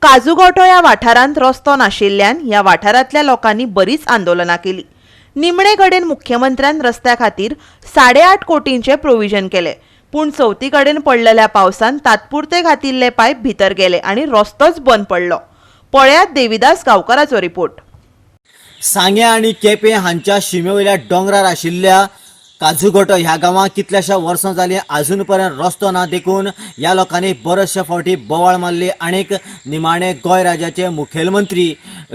काजूगोटो या वाठारांत रस्तो नाशिल्ल्यान या वाठारांतल्या लोकांनी बरीच आंदोलनां केली। निमणे कडेन मुख्यमंत्र्यान रस्त्या खातीर 8.5 कोटींचे प्रोविजन केले, पूण चवथी कडेन पडलेल्या पावसान तात्पुरते घातिल्ले पायप भितर गेले आणि रस्तोच बंद पडलो। पळयात देविदास गांवकाराचो रिपोर्ट। सांग्या आणि केपें हांच्या शिमेवयल्या डोंगरार आशिल्ल्या काजूगोटो ह्या गांवांत कितल्याशा वर्सां जालीं अजून पर्यंत रस्तो ना देखून ह्या लोकांनी बरेचशे फावटी बोवाळ मारले। आनीक निमाणे गोंय राज्याचे मुखेलमंत्री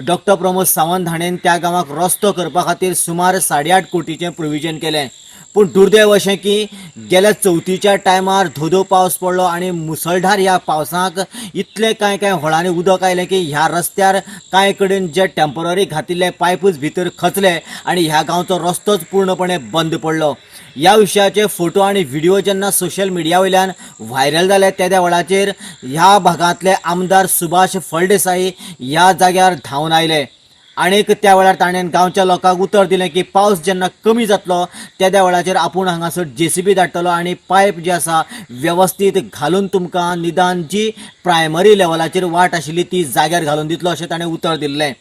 डॉक्टर प्रमोद सावंत हाणें त्या गांवांक रस्तो करपा खातीर सुमार 8.5 कोटींचें प्रोविजन केलें। पूण दुर्दैव अशें की गेल्या चवथीच्या टायमार धोधो पावस पडलो आणि मुसळधार ह्या पावसाक इतले कांय व्हळांनी उदक आयलें की ह्या रस्त्यार कांय कडेन जे टेम्पररी घातिल्ले पायपूच भितर खचले आणि ह्या गांवचो रस्तोच पूर्णपणे बंद पडलो। ह्या विशयाचे फोटो आणि व्हिडिओ जेन्ना सोशल मिडिया वयल्यान व्हायरल जाले त्या वेळाचेर ह्या भागांतले आमदार सुभाष फळदेसाई ह्या जाग्यार धांवन आयले। आनीक त्या वेळार ताणें गांवच्या लोकांक उतर दिलें की पावस जेन्ना कमी जातलो त्या वेळाचेर आपूण हांगासर JCB धाडटलो आणि पायप जी आसा वेवस्थीत घालून तुमकां निदान जी प्रायमरी लेवलाचेर वाट आशिल्ली ती जाग्यार घालून दितलो अशें ताणें उतर दिल्लें।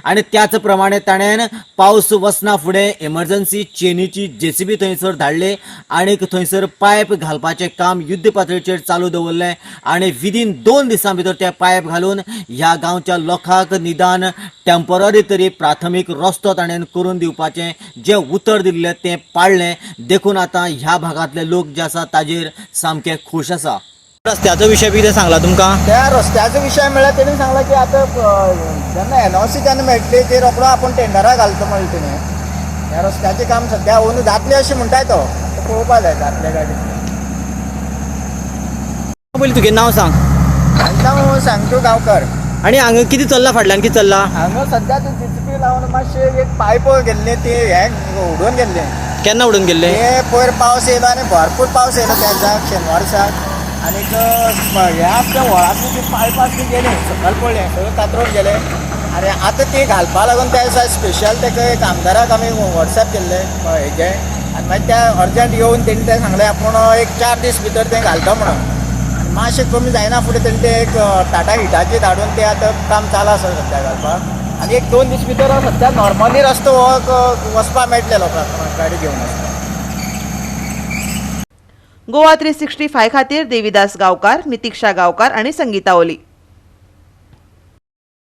आणि त्याच प्रमाणे ताणें पावस वचना फुडें एमर्जन्सी चेनीची JCB थंयसर धाडली आनीक थंयसर पायप घालपाचें काम युध्द पातळीचेर चालू दवरलें आणि विदीन 2 दिसां भितर ते पायप घालून ह्या गांवच्या लोकांक निदान टेम्पररी तरी प्राथमीक रस्तो ताणें करून दिवपाचें जें उतर दिल्लें तें पाळलें। देखून आतां ह्या भागांतले लोक जे आसा ताजेर सामके खूश आसा। रस्त्याचो विशय कितें सांगला तुमकां? त्या रस्त्याचो विशय म्हळ्यार तेणी सांगला की आतां जेन्ना NOC जेन्ना मेळटली ती रोखडो आपूण टेंडरा घालता म्हणलें तेणी। ह्या रस्त्याचें काम सद्या अंदू जातलें अशें म्हणटाय तो, पळोवपा जाय जातलें गाडी। पयलीं तुजें नांव सांग। म्हाजें नांव सांगतो गांवकार। आनी हांगा कितें चल्ला फाटल्यान कितें चल्ला? हांगा सद्या ते JCB लावन मातशें एक पायप गेल्ले ते हें उडोवन गेल्ले। केन्ना उडून गेल्ले? ते पयर पावस येयलो आनी भरपूर पावस येयलो त्या दिसाक शेनवार दिसाक। आनीक ह्या त्या व्हळांतली जी पायप आसली गेली सकयल पडलें सगळें कातरून गेलें। आनी आतां ती घालपा लागून त्या दिसा स्पेशल तेका एक आमदाराक आमी WhatsApp केल्लें हेजें आनी मागीर त्या अर्जंट येवन तेणी तें सांगलें आपूण एक 4 दीस भितर तें घालता म्हणून। आनी मातशें कमी जायना फुडें तेणी तें एक टाटा हिटाची धाडून तें आतां काम चालू आसा सद्या घालपाक। आनी एक 2 दीस भितर सद्या नॉर्मली रस्तो वचपा मेळटले लोकांक गाडी घेवन वचपाक। गोवा 365 खातीर देविदास गांवकार, नितीक्षा गांवकार आणि संगीता ओली।